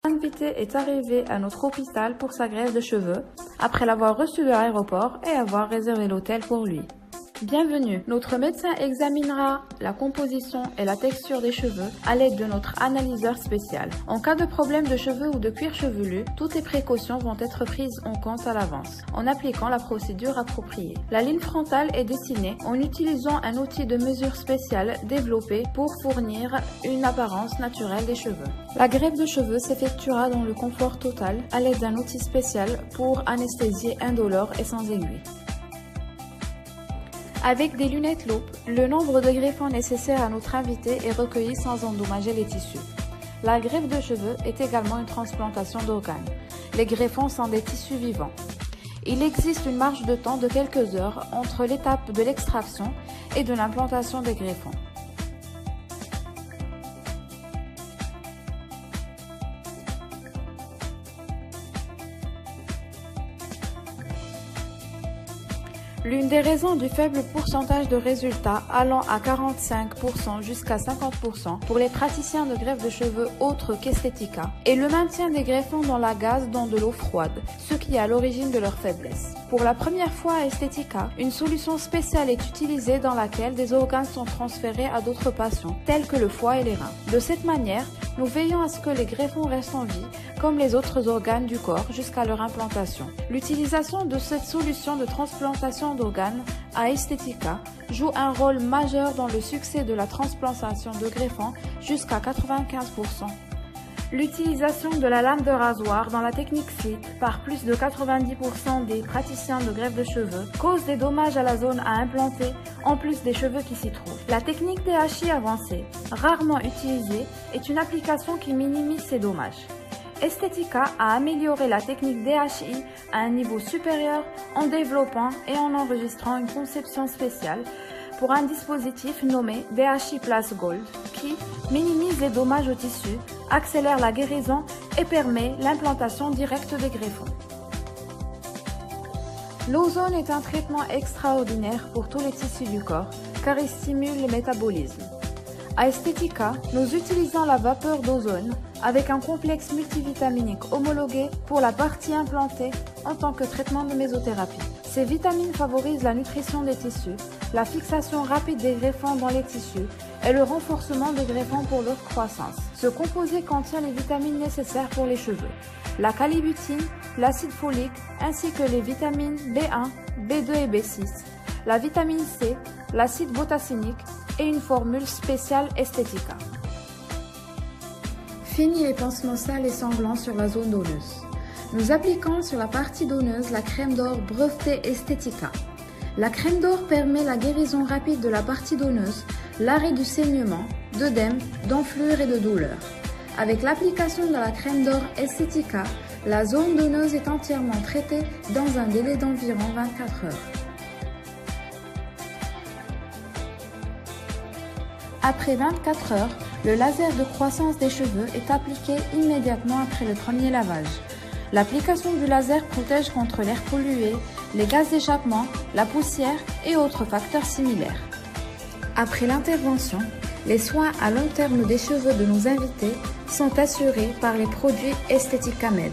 L'invité est arrivé à notre hôpital pour sa greffe de cheveux, après l'avoir reçu de l'aéroport et avoir réservé l'hôtel pour lui. Bienvenue, notre médecin examinera la composition et la texture des cheveux à l'aide de notre analyseur spécial. En cas de problème de cheveux ou de cuir chevelu, toutes les précautions vont être prises en compte à l'avance, en appliquant la procédure appropriée. La ligne frontale est dessinée en utilisant un outil de mesure spécial développé pour fournir une apparence naturelle des cheveux. La greffe de cheveux s'effectuera dans le confort total à l'aide d'un outil spécial pour anesthésier indolore et sans aiguille. Avec des lunettes loupes, le nombre de greffons nécessaires à notre invité est recueilli sans endommager les tissus. La greffe de cheveux est également une transplantation d'organes. Les greffons sont des tissus vivants. Il existe une marge de temps de quelques heures entre l'étape de l'extraction et de l'implantation des greffons. L'une des raisons du faible pourcentage de résultats allant à 45% jusqu'à 50% pour les praticiens de greffe de cheveux autres qu'Estetica est le maintien des greffons dans la gaze dans de l'eau froide, ce qui est à l'origine de leur faiblesse. Pour la première fois à Estetica, une solution spéciale est utilisée dans laquelle des organes sont transférés à d'autres patients, tels que le foie et les reins. De cette manière, nous veillons à ce que les greffons restent en vie, comme les autres organes du corps, jusqu'à leur implantation. L'utilisation de cette solution de transplantation d'organes à Estetica joue un rôle majeur dans le succès de la transplantation de greffons jusqu'à 95%. L'utilisation de la lame de rasoir dans la technique slit par plus de 90% des praticiens de greffe de cheveux cause des dommages à la zone à implanter en plus des cheveux qui s'y trouvent. La technique DHI avancée, rarement utilisée, est une application qui minimise ces dommages. Estetica a amélioré la technique DHI à un niveau supérieur en développant et en enregistrant une conception spéciale pour un dispositif nommé DHI Plus Gold qui minimise les dommages au tissu, accélère la guérison et permet l'implantation directe des greffons. L'ozone est un traitement extraordinaire pour tous les tissus du corps car il stimule le métabolisme. À Estetica, nous utilisons la vapeur d'ozone avec un complexe multivitaminique homologué pour la partie implantée en tant que traitement de mésothérapie. Ces vitamines favorisent la nutrition des tissus, la fixation rapide des greffons dans les tissus et le renforcement des greffons pour leur croissance. Ce composé contient les vitamines nécessaires pour les cheveux, la calibutine, l'acide folique ainsi que les vitamines B1, B2 et B6, la vitamine C, l'acide botacinique et une formule spéciale Estetica. Fini les pansements sales et sanglants sur la zone donneuse. Nous appliquons sur la partie donneuse la crème d'or brevetée Estetica. La crème d'or permet la guérison rapide de la partie donneuse, l'arrêt du saignement, d'œdème, d'enflure et de douleur. Avec l'application de la crème d'or Estetica, la zone donneuse est entièrement traitée dans un délai d'environ 24 heures. Après 24 heures, le laser de croissance des cheveux est appliqué immédiatement après le premier lavage. L'application du laser protège contre l'air pollué, les gaz d'échappement, la poussière et autres facteurs similaires. Après l'intervention, les soins à long terme des cheveux de nos invités sont assurés par les produits Estetica Med.